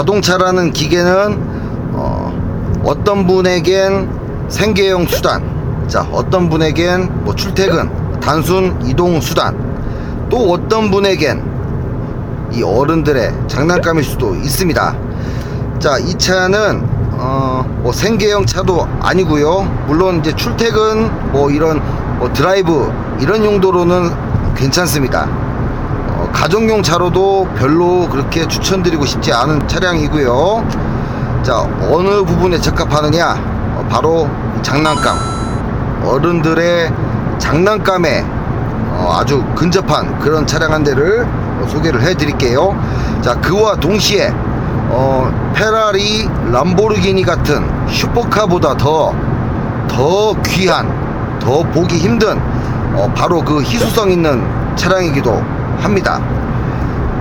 자동차라는 기계는 어떤 분에겐 생계형 수단, 자 어떤 분에겐 뭐 출퇴근 단순 이동 수단, 또 어떤 분에겐 이 어른들의 장난감일 수도 있습니다. 자, 이 차는 뭐 생계형 차도 아니고요, 물론 이제 출퇴근 뭐 이런 뭐 드라이브 이런 용도로는 괜찮습니다. 가정용 차로도 별로 그렇게 추천드리고 싶지 않은 차량이고요. 자, 어느 부분에 적합하느냐, 바로 장난감, 어른들의 장난감에 아주 근접한 그런 차량 한 대를 소개를 해 드릴게요. 자, 그와 동시에 페라리, 람보르기니 같은 슈퍼카보다 더 귀한, 더 보기 힘든 바로 그 희소성 있는 차량이기도 합니다.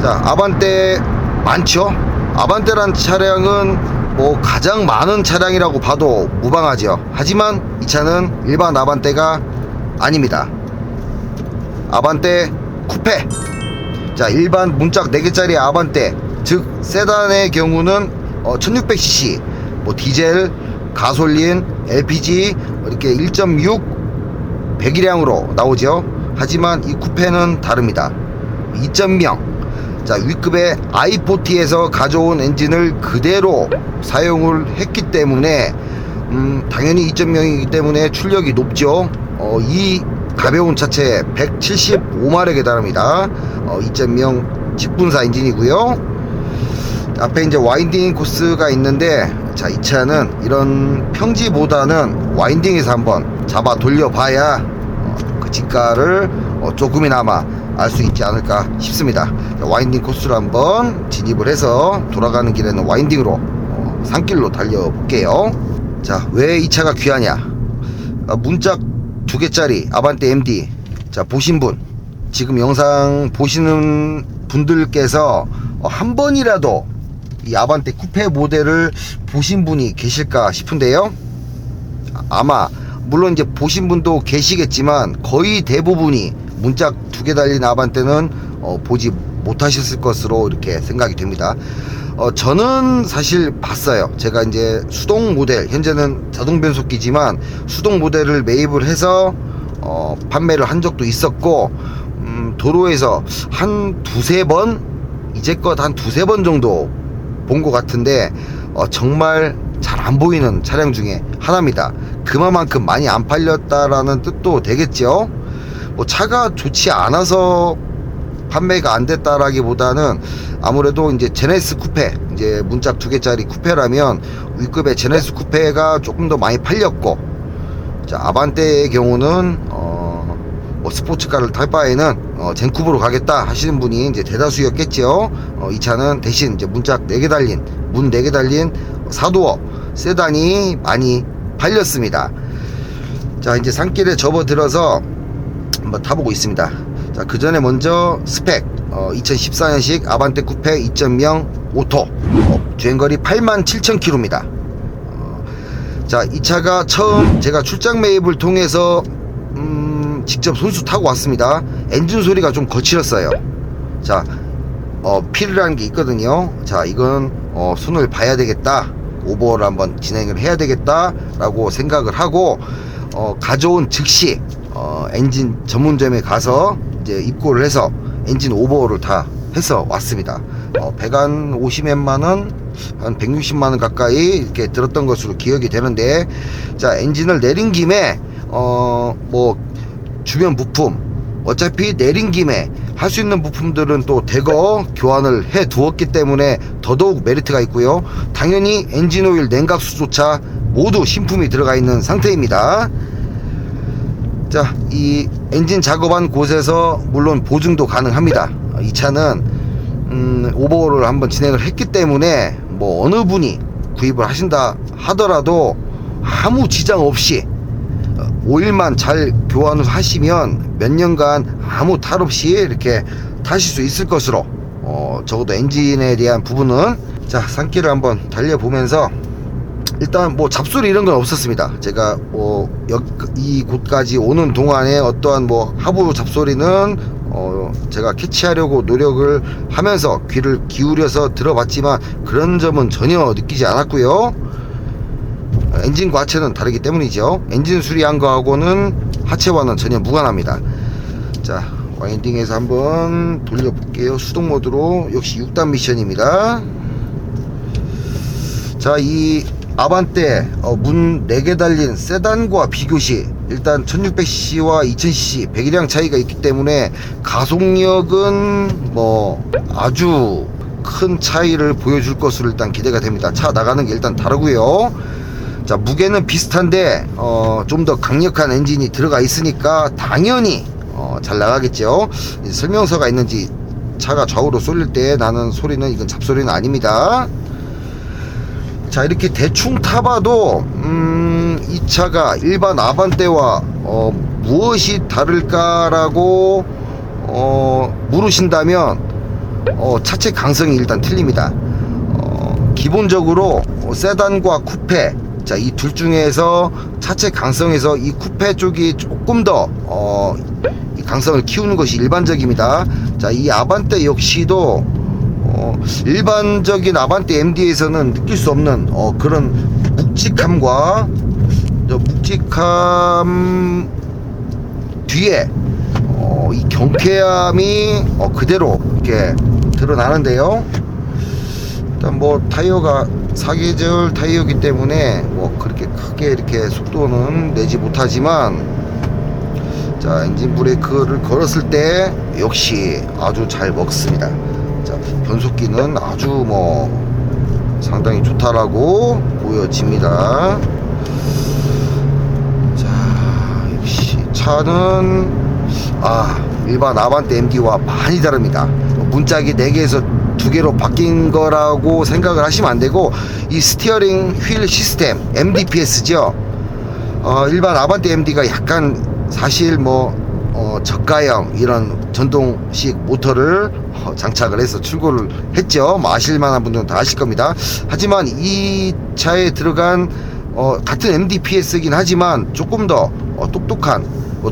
자, 아반떼 많죠? 아반떼란 차량은 뭐 가장 많은 차량이라고 봐도 무방하죠. 하지만 이 차는 일반 아반떼가 아닙니다. 아반떼 쿠페. 자, 일반 문짝 4개짜리 아반떼, 즉 세단의 경우는 1600cc 뭐 디젤, 가솔린, LPG 이렇게 1.6 배기량으로 나오죠. 하지만 이 쿠페는 다릅니다. 2.0, 자, 위급의 i40에서 가져온 엔진을 그대로 사용을 했기 때문에 당연히 2.0이기 때문에 출력이 높죠. 이 가벼운 차체에 175마력에 달합니다. 2.0 직분사 엔진이고요. 앞에 이제 와인딩 코스가 있는데, 자, 이 차는 이런 평지보다는 와인딩에서 한번 잡아 돌려봐야 그 진가를 조금이나마 알 수 있지 않을까 싶습니다. 자, 와인딩 코스로 한번 진입을 해서 돌아가는 길에는 와인딩으로 산길로 달려볼게요. 자, 왜 이 차가 귀하냐? 문짝 2개짜리 아반떼 MD, 자, 보신 분, 지금 영상 보시는 분들께서 한 번이라도 이 아반떼 쿠페 모델을 보신 분이 계실까 싶은데요. 아마 물론 이제 보신 분도 계시겠지만 거의 대부분이 문짝 2개 달린 아반떼는 보지 못하셨을 것으로 이렇게 생각이 됩니다. 저는 사실 봤어요. 제가 이제 수동 모델, 현재는 자동 변속기지만 수동 모델을 매입을 해서 판매를 한 적도 있었고, 도로에서 한 2-3번, 이제껏 한 2-3번 정도 본 것 같은데 정말 잘 안 보이는 차량 중에 하나입니다. 그만큼 많이 안 팔렸다라는 뜻도 되겠죠. 뭐 차가 좋지 않아서 판매가 안 됐다라기보다는 아무래도 이제 제네시스 쿠페, 이제 문짝 2개짜리 쿠페라면 위급의 제네시스 쿠페가 조금 더 많이 팔렸고, 자, 아반떼의 경우는 뭐 스포츠카를 탈 바에는 젠쿠브로 가겠다 하시는 분이 이제 대다수였겠죠. 이 차는 대신 이제 문짝 4개 달린, 문 4개 달린 4도어 세단이 많이 팔렸습니다. 자, 이제 산길에 접어들어서 한번 타보고 있습니다. 자, 그 전에 먼저 스펙, 2014년식 아반떼 쿠페 2.0 오토, 주행거리 87,000km입니다. 자, 이 차가 처음 제가 출장 매입을 통해서 직접 손수 타고 왔습니다. 엔진 소리가 좀 거칠었어요. 자, 필이라는 게 있거든요. 자, 이건 손을 봐야 되겠다, 오버를 한번 진행을 해야 되겠다 라고 생각을 하고 가져온 즉시 엔진 전문점에 가서 이제 입고를 해서 엔진 오버를 다 해서 왔습니다. 150만원, 한 160만원 가까이 이렇게 들었던 것으로 기억이 되는데, 자, 엔진을 내린 김에 뭐 주변 부품, 어차피 내린 김에 할 수 있는 부품들은 또 대거 교환을 해 두었기 때문에 더더욱 메리트가 있고요. 당연히 엔진오일, 냉각수조차 모두 신품이 들어가 있는 상태입니다. 자, 이 엔진 작업한 곳에서 물론 보증도 가능합니다. 이 차는 오버홀을 한번 진행을 했기 때문에 뭐 어느 분이 구입을 하신다 하더라도 아무 지장 없이 오일만 잘 교환을 하시면 몇 년간 아무 탈 없이 이렇게 타실 수 있을 것으로 적어도 엔진에 대한 부분은. 자, 산길을 한번 달려보면서 일단 뭐 잡소리 이런 건 없었습니다. 제가 뭐 이곳까지 오는 동안에 어떠한 뭐 하부 잡소리는 제가 캐치하려고 노력을 하면서 귀를 기울여서 들어봤지만 그런 점은 전혀 느끼지 않았고요. 엔진 과체는 다르기 때문이죠. 엔진 수리한 거하고는 하체와는 전혀 무관합니다. 자, 와인딩에서 한번 돌려볼게요. 수동 모드로. 역시 6단 미션입니다. 자, 이 아반떼 문 4개 달린 세단과 비교시 일단 1600cc와 2000cc 배기량 차이가 있기 때문에 가속력은 뭐 아주 큰 차이를 보여줄 것으로 일단 기대가 됩니다. 차 나가는 게 일단 다르고요. 자, 무게는 비슷한데 좀 더 강력한 엔진이 들어가 있으니까 당연히 잘 나가겠죠. 설명서가 있는지 차가 좌우로 쏠릴 때 나는 소리는 이건 잡소리는 아닙니다. 자, 이렇게 대충 타봐도 이 차가 일반 아반떼와 무엇이 다를까라고 물으신다면 차체 강성이 일단 틀립니다. 기본적으로 세단과 쿠페, 자, 이 둘 중에서 차체 강성에서 이 쿠페 쪽이 조금 더 이 강성을 키우는 것이 일반적입니다. 자, 이 아반떼 역시도 일반적인 아반떼 MD에서는 느낄 수 없는 그런 묵직함과 묵직함 뒤에 이 경쾌함이 그대로 이렇게 드러나는데요. 일단 뭐 타이어가 사계절 타이어이기 때문에 뭐 그렇게 크게 이렇게 속도는 내지 못하지만, 자, 엔진 브레이크를 걸었을 때 역시 아주 잘 먹습니다. 자, 변속기는 아주 뭐 상당히 좋다라고 보여집니다. 자, 역시 차는 일반 아반떼 MD와 많이 다릅니다. 문짝이 4개에서 2개로 바뀐 거라고 생각을 하시면 안 되고, 이 스티어링 휠 시스템 MDPS죠. 일반 아반떼 MD가 약간 사실 뭐 저가형 이런 전동식 모터를 장착을 해서 출고를 했죠. 뭐 아실만한 분들은 다 아실 겁니다. 하지만 이 차에 들어간 같은 MDPS이긴 하지만 조금 더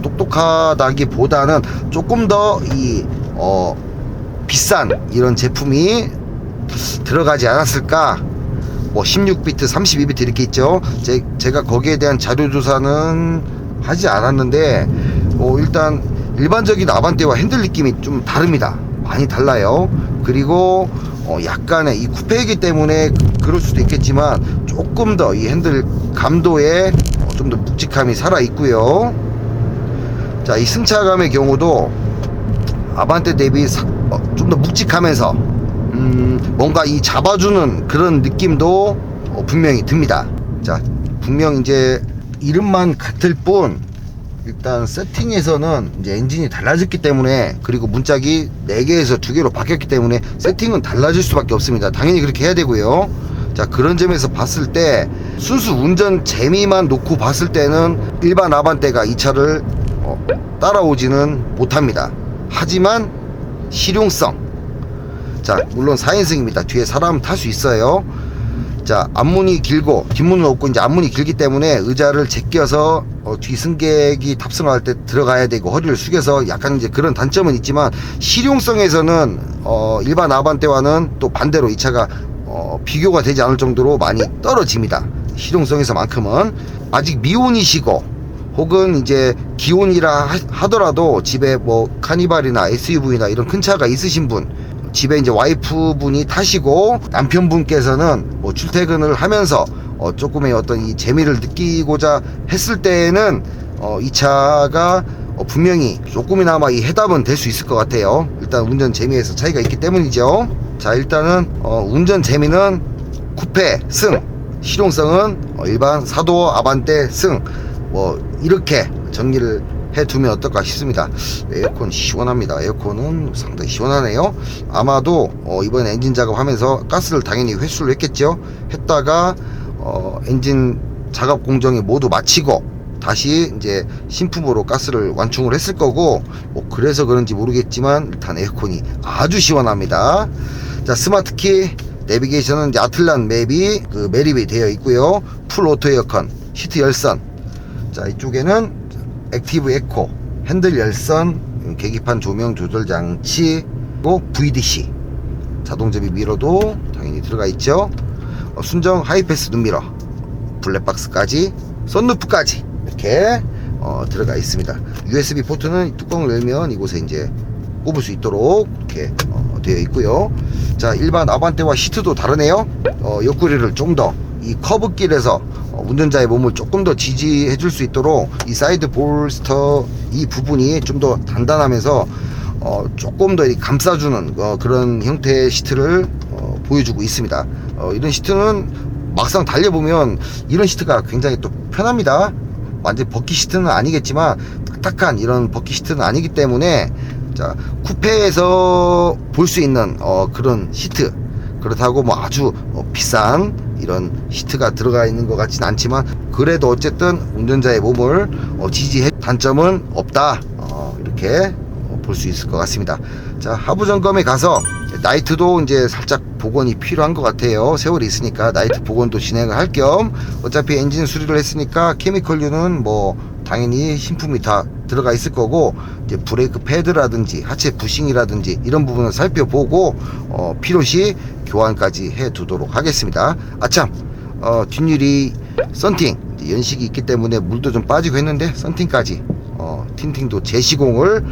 똑똑하다기보다는 조금 더 비싼 이런 제품이 들어가지 않았을까. 뭐 16비트, 32비트 이렇게 있죠. 제가 거기에 대한 자료조사는 하지 않았는데 일단 일반적인 아반떼와 핸들 느낌이 좀 다릅니다. 많이 달라요. 그리고 약간의 이 쿠페이기 때문에 그럴 수도 있겠지만 조금 더 이 핸들 감도에 좀 더 묵직함이 살아 있고요. 자, 이 승차감의 경우도 아반떼 대비 좀 더 묵직하면서 뭔가 이 잡아주는 그런 느낌도 분명히 듭니다. 자, 분명 이제 이름만 같을 뿐 일단 세팅에서는 이제 엔진이 달라졌기 때문에, 그리고 문짝이 4개에서 2개로 바뀌었기 때문에 세팅은 달라질 수밖에 없습니다. 당연히 그렇게 해야 되고요. 자, 그런 점에서 봤을 때 순수 운전 재미만 놓고 봤을 때는 일반 아반떼가 이 차를 따라오지는 못합니다. 하지만 실용성, 자, 물론 4인승입니다. 뒤에 사람 탈 수 있어요. 자, 앞문이 길고 뒷문은 없고 이제 앞문이 길기 때문에 의자를 제껴서 뒤 승객이 탑승할 때 들어가야 되고 허리를 숙여서 약간 이제 그런 단점은 있지만, 실용성에서는 일반 아반떼와는 또 반대로 이 차가 비교가 되지 않을 정도로 많이 떨어집니다. 실용성에서만큼은. 아직 미혼이시고 혹은 이제 기혼이라 하더라도 집에 뭐 카니발이나 SUV나 이런 큰 차가 있으신 분, 집에 이제 와이프분이 타시고 남편분께서는 뭐 출퇴근을 하면서 조금의 어떤 이 재미를 느끼고자 했을 때에는 이 차가 분명히 조금이나마 이 해답은 될 수 있을 것 같아요. 일단 운전 재미에서 차이가 있기 때문이죠. 자, 일단은 운전 재미는 쿠페 승, 실용성은 일반 4도어 아반떼 승, 뭐 이렇게 정리를 해두면 어떨까 싶습니다. 에어컨 시원합니다. 에어컨은 상당히 시원하네요. 아마도 이번 엔진 작업하면서 가스를 당연히 회수를 했겠죠. 했다가 엔진 작업 공정이 모두 마치고 다시 이제 신품으로 가스를 완충을 했을 거고, 뭐 그래서 그런지 모르겠지만 일단 에어컨이 아주 시원합니다. 자, 스마트키 내비게이션은 이제 아틀란 맵이 그 매립이 되어 있고요. 풀 오토 에어컨, 시트 열선, 자 이쪽에는 액티브 에코, 핸들 열선, 계기판 조명 조절 장치, 또 VDC, 자동접이 미러도 당연히 들어가 있죠. 순정 하이패스 눈미러, 블랙박스까지, 선루프까지 이렇게 들어가 있습니다. USB 포트는 뚜껑을 열면 이곳에 이제 꼽을 수 있도록 이렇게 되어 있고요. 자, 일반 아반떼와 시트도 다르네요. 옆구리를 좀 더 이 커브길에서 운전자의 몸을 조금 더 지지해 줄 수 있도록 이 사이드 볼스터 이 부분이 좀 더 단단하면서 조금 더 감싸주는 그런 형태의 시트를 보여주고 있습니다. 이런 시트는 막상 달려보면 이런 시트가 굉장히 또 편합니다. 완전 버킷 시트는 아니겠지만 딱딱한 이런 버킷 시트는 아니기 때문에, 자, 쿠페에서 볼 수 있는 그런 시트, 그렇다고 뭐 아주 비싼 이런 시트가 들어가 있는 것 같진 않지만, 그래도 어쨌든 운전자의 몸을 지지해 단점은 없다, 이렇게 볼 수 있을 것 같습니다. 자, 하부 점검에 가서 나이트도 이제 살짝 복원이 필요한 것 같아요. 세월이 있으니까 나이트 복원도 진행을 할 겸, 어차피 엔진 수리를 했으니까 케미컬류는 뭐 당연히 신품이 다 들어가 있을 거고, 이제 브레이크 패드라든지 하체 부싱이라든지 이런 부분을 살펴보고 필요시 교환까지 해 두도록 하겠습니다. 아참, 뒷유리 썬팅 연식이 있기 때문에 물도 좀 빠지고 했는데 썬팅까지 틴팅도 재시공을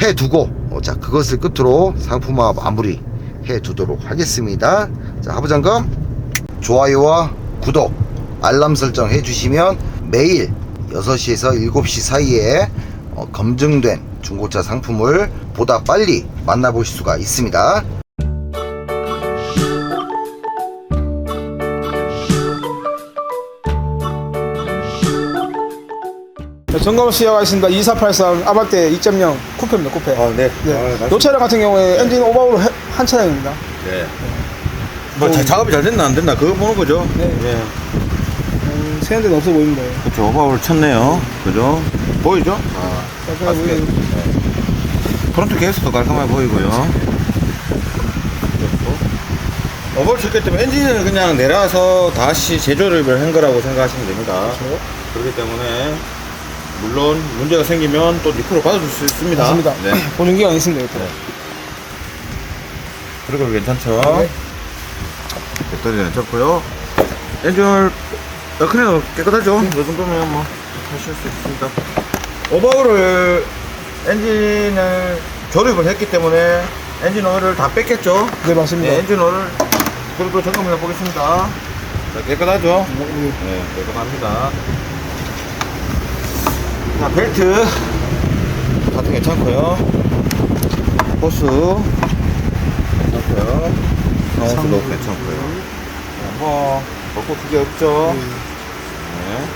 해 두고, 자, 그것을 끝으로 상품화 마무리 해 두도록 하겠습니다. 자, 하부 점검, 좋아요와 구독, 알람 설정 해 주시면 매일 6시에서 7시 사이에 검증된 중고차 상품을 보다 빨리 만나보실 수가 있습니다. 네, 점검 시작하겠습니다. 2483 아반떼 2.0 쿠페입니다. 쿠페. 네. 네. 이 차량 같은 경우에 엔진 오버홀을 한 차량입니다. 네. 뭐 작업이 잘 됐나 안 됐나 그거 보는 거죠. 네. 예. 세는 데는 없어 보입니다. 그렇죠. 오버홀 쳤네요. 그죠? 보이죠? 깔끔하게 맞게. 보이고. 프론트 케이스도 깔끔하게 보이고요. 오버홀 쳤기 때문에 엔진을 그냥 내려서 다시 재조립을 한 거라고 생각하시면 됩니다. 그렇죠. 그렇기 때문에 물론 문제가 생기면 또 리프로 받아줄 수 있습니다. 맞습니다. 네. 보증기간 있습니다. 이것도. 네. 그리고 괜찮죠? 네. 배터리는 괜찮고요. 엔진을 그냥 깨끗하죠? 이 정도면 뭐 하실 수 있습니다. 오버홀을 엔진을 조립을 했기 때문에 엔진 오일을 다 뺐겠죠? 네, 맞습니다. 네, 엔진 오일 그리고 점검해 보겠습니다. 자, 깨끗하죠? 네, 깨끗합니다. 자, 벨트 같은 괜찮고요. 호스 괜찮고요. 상호스도 괜찮고요. 뭐 먹고 크게 없죠. 네.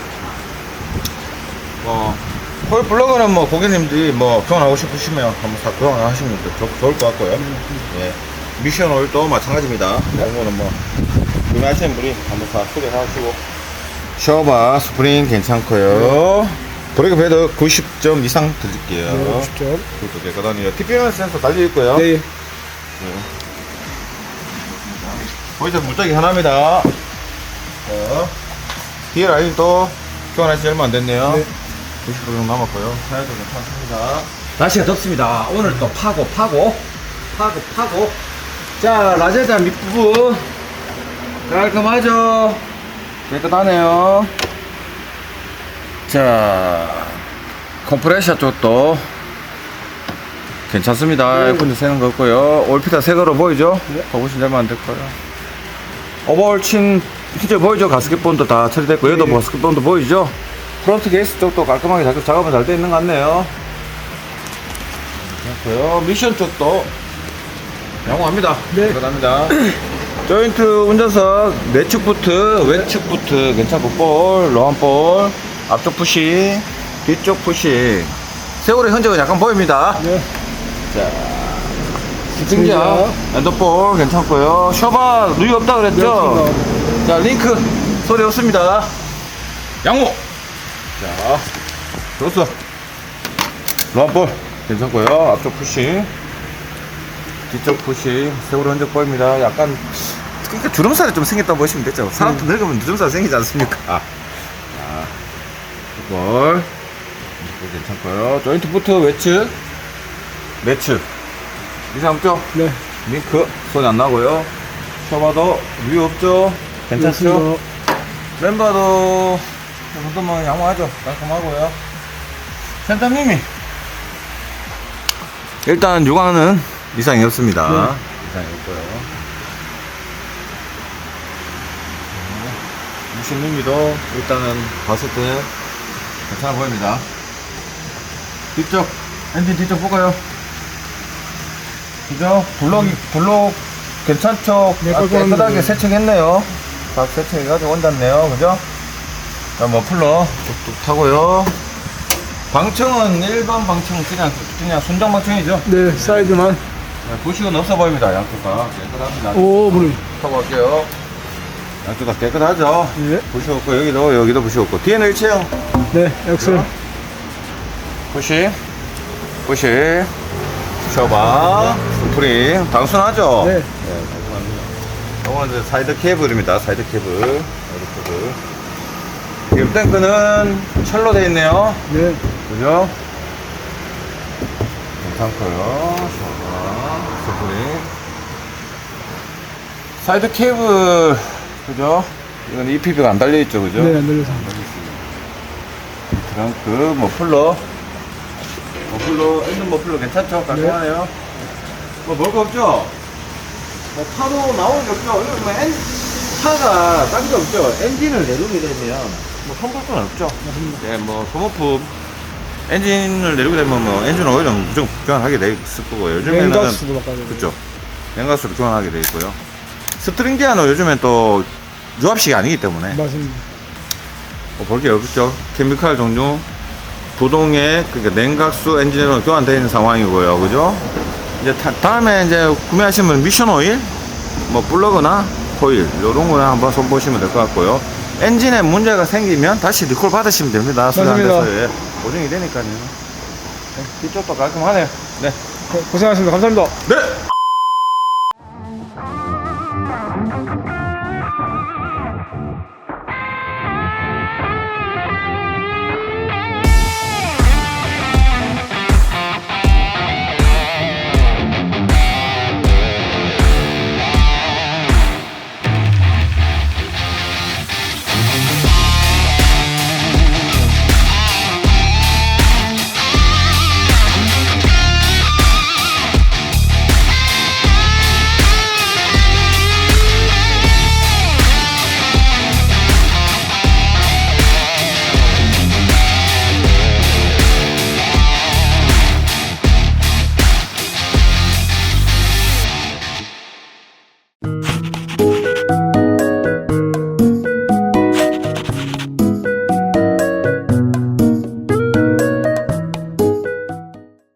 홀 플러그는 뭐 고객님들이 뭐 교환하고 싶으시면 한번 다 교환하시면 좋을 것 같고요. 예. 미션 오일도 마찬가지입니다. 이거는 뭐 구매하시는 분이 한번 다 소개하시고. 셔바 스프링 괜찮고요. 브레이크 패드 90점 이상 드릴게요. 네, 90점. 그것도 깨끗하네요. TPM 센서 달려 있고요. 네. 보이죠? 물짝이 하나입니다. DL 아이도 교환하신 지 얼마 안 됐네요. 네. 90% 정도 남았고요. 타이어도 괜찮습니다. 날씨가 덥습니다. 오늘 또 파고. 자, 라제다 밑부분 깔끔하죠? 깨끗하네요. 자, 컴프레셔 쪽도 괜찮습니다. 에어컨도 새는 거 없고요. 올피타 새 거로 보이죠? 네. 보시면 얼마 안 될 거예요. 오버홀 친 실제 보이죠? 가스켓본도 다 처리됐고, 얘도 네. 가스켓본도 보이죠? 프론트 케이스 쪽도 깔끔하게 작업은 잘 돼 있는 것 같네요. 괜찮고요. 미션 쪽도 양호합니다. 네. 들어갑니다. 조인트 운전석 내측 부트, 외측 부트 괜찮고 볼, 로한 볼, 앞쪽 푸시, 뒤쪽 푸시. 세월의 흔적은 약간 보입니다. 네. 자, 승기야, 엔더볼 괜찮고요. 셔바 누이 없다 그랬죠? 자, 링크 소리 없습니다. 양호. 자, 좋았어. 로한볼 괜찮고요. 앞쪽 푸시, 뒤쪽 푸시, 세월의 흔적 보입니다. 약간 그러니까 주름살이 좀 생겼다고 보시면 되죠. 사람도 늙으면 주름살 생기지 않습니까? 자, 볼 괜찮고요. 조인트 부트 외측, 내측 이상 없죠? 네. 링크 소리 안 나고요. 셔바도 위에 없죠? 괜찮죠? 멤버도 정도면 양호하죠? 깔끔하고요. 센터님이 일단 육안은 이상이 없습니다. 이상이 없고요. 무신님이도 일단은 봤을 때 괜찮아 보입니다. 뒤쪽 엔진 뒤쪽 볼까요? 그죠? 블록 괜찮죠? 네, 깨끗하게 깔끔합니다. 세척했네요. 다 세척해가지고 온닿네요. 그죠? 자, 머플러 뚝뚝 타고요. 방청은 일반 방청 그냥 순정 방청이죠? 네, 사이드만. 네, 부식은 없어 보입니다. 양쪽 다 깨끗합니다. 오, 물이. 타고 갈게요. 양쪽 다 깨끗하죠? 네. 부식 없고 여기도 부식 없고 뒤에는 일체형 네, 엑셀. 부식 셔바 스프링 단순하죠? 네. 단순합니다. 이거는 이제 사이드 케이블입니다. 사이드 케이블 립탱크는 철로 되어 있네요. 네. 그죠? 괜찮고요. 셔바 스프링 사이드 케이블 그죠? 이건 EPB가 안 달려있죠. 그죠? 네, 안 들려서. 트렁크 머플러 엔진 머플러 괜찮죠? 깔끔하네요. 뭐 먹을 거 없죠? 뭐 파도 나오는 게 없죠? 이거 뭐 차가 딴 게 없죠? 엔진을 내리게 되면 뭐 손볼건 없죠? 네, 뭐 소모품 엔진을 내리게 되면 뭐 엔진 오일은 무조건 교환하게 돼 있을 거고요. 요즘에는 냉각수도 바꿔야 되고. 그렇죠. 냉각수를 교환하게 돼 있고요. 스트링 제한은 요즘엔 또 유압식이 아니기 때문에 맞습니다. 볼 게 없죠. 케미칼 종류 부동의 그러니까 냉각수 엔진으로 교환되어 있는 상황이고요. 그죠? 이제 다음에 이제 구매하시면 미션 오일, 뭐 플러그나 코일 요런 거나 한번 손보시면 될 것 같고요. 엔진에 문제가 생기면 다시 리콜 받으시면 됩니다. 수리한데서 맞습니다. 보증이 되니까요. 네, 뒤쪽도 깔끔하네요. 네. 고생하셨습니다. 감사합니다. 네.